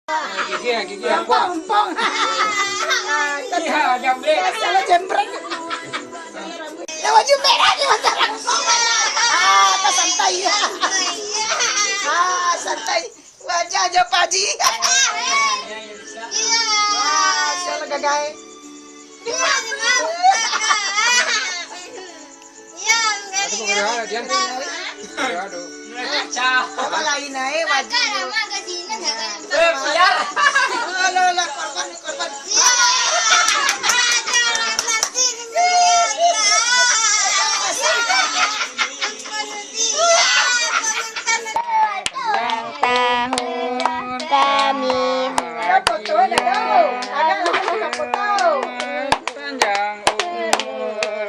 Gigi aku. Pompong. Iya, jambreng. Salah jembreng. Lawa jembreng lagi masalah. Apa santai ya? Santai. Wajah aja Paji. Salah gagai. Aduh. Apa lain aja wajah. Biar. Korban. Panjang umur.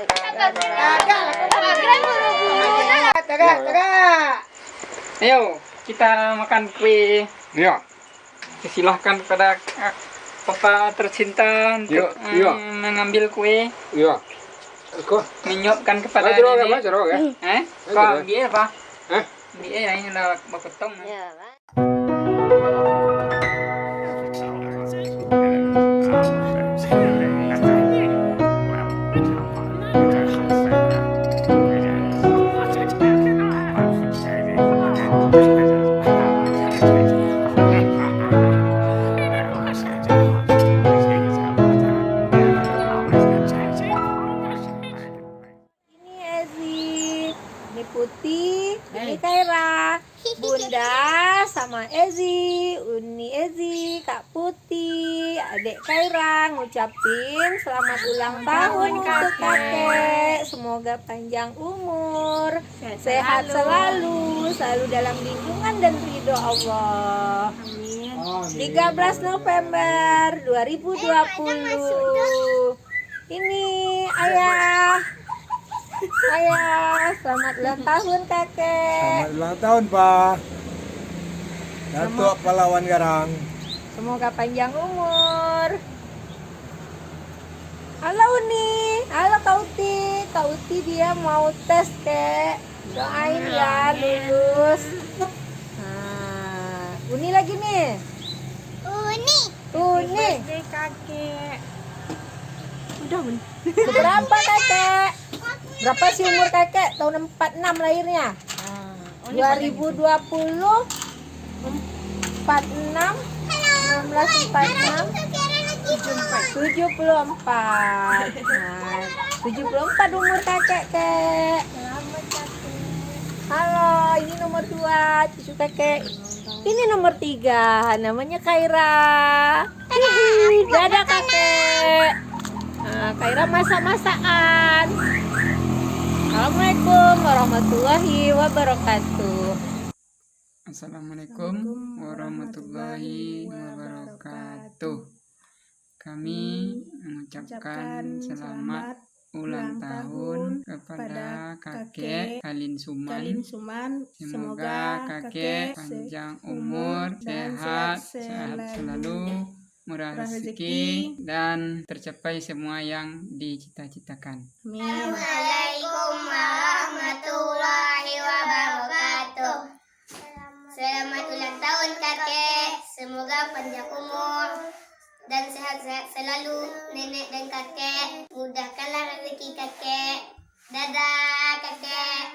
Ayo, kita makan kue. Iya. Silahkan kepada Papa tercinta untuk Iya. mengambil kue, Iya. Kok? menyuapkan kepada Jeruk nenek. ya? Kok dia apa? Hah? Dia ini lah bakotong. Ini Ezi, ini Putih, ini Kaira, Bunda sama Ezi, Uni Ezi, Kak Putih, Adik Kaira ngucapin selamat ulang tahun untuk kakek. Semoga panjang umur, sehat selalu dalam lindungan dan ridho Allah. Amin. 13 November 2020. Ini ayah. Selamat ulang tahun kakek. Selamat ulang tahun, Pak. Datuk Pahlawan Garang. Semoga panjang umur. Halo Uni, halo Kak Uti. Kak Uti dia mau tes kek. Doain ya lulus. Nah, Uni lagi nih. Uni. kakek. Udah Uni. Berapa kakek? Berapa sih umur kakek? Tahun 46 lahirnya. 2020 46 16 44 74. Nah, 74 umur kakek, Kek. Halo, ini nomor 2 cucu kakek. Ini nomor 3, namanya Kaira. Hihi, dadah kakek. Nah, Kaira masak-masakan. Assalamualaikum warahmatullahi wabarakatuh. Assalamualaikum warahmatullahi wabarakatuh. Kami mengucapkan selamat ulang tahun kepada kakek Kalin Suman. Semoga kakek panjang umur, sehat selalu, murah rezeki, dan tercapai semua yang dicita-citakan. Assalamualaikum warahmatullahi wabarakatuh. Selamat ulang tahun kakek. Semoga panjang umur dan sehat-sehat selalu nenek dan kakek. Mudahkanlah rezeki kakek. Dadah kakek.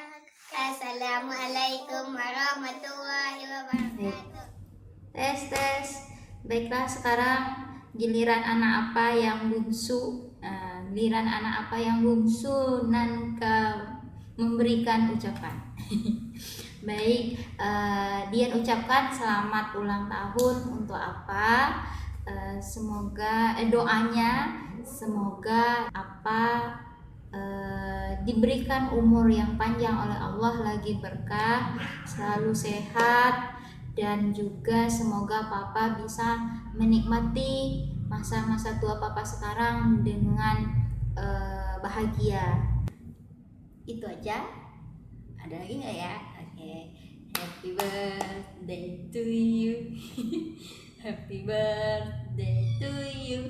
Assalamualaikum warahmatullahi wabarakatuh. Tes. Baiklah, sekarang giliran anak apa yang bungsu. Giliran anak apa yang bungsu Nanka memberikan ucapan. Baik, Dian ucapkan selamat ulang tahun untuk apa? Semoga doanya semoga apa diberikan umur yang panjang oleh Allah, lagi berkah, selalu sehat, dan juga semoga Papa bisa menikmati masa-masa tua Papa sekarang dengan bahagia. Itu aja. Ada lagi nggak ya? Oke. Happy birthday to you. Happy birthday to you.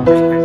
Sampai